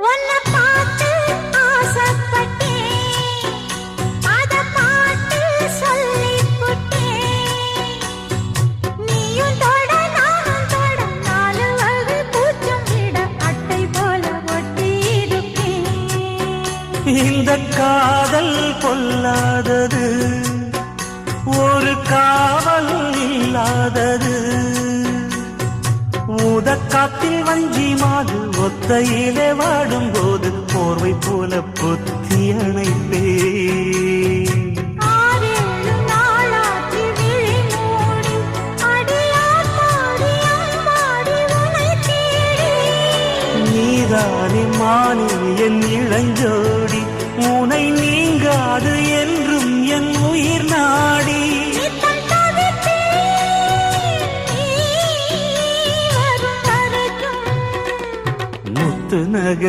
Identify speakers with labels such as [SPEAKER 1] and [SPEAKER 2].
[SPEAKER 1] உன்னை பார்த்து ஆசைப்பட்டேன், அத பாட்டு சொல்லிப் புட்டேன். நீயும் தொட நானும் தொட, நாலு வகை பூச்சும் விட அட்டை போல ஒட்டி இருப்பேன்.
[SPEAKER 2] இந்த காதல் பொல்லாதது, ஒரு காவல் இல்லாதது. ஊதக்காத்தில் வஞ்சி மாது ஒத்தையிலே வாடும் போது போர்வை போல பொத்தி அணைப்பே.
[SPEAKER 1] ஆறேழு நாளாச்சு விழி மூடி, அடியாத்தாடி அம்மாடி உனை தேடி.
[SPEAKER 2] நீதானே மானே என் இளஞ்சோடி, உனை நீங்காது என்றும் என் உயிர் நாடி.
[SPEAKER 1] நித்தம் தவித்தேன், நீ வரும் வரைக்கும்.
[SPEAKER 2] முத்து நகர்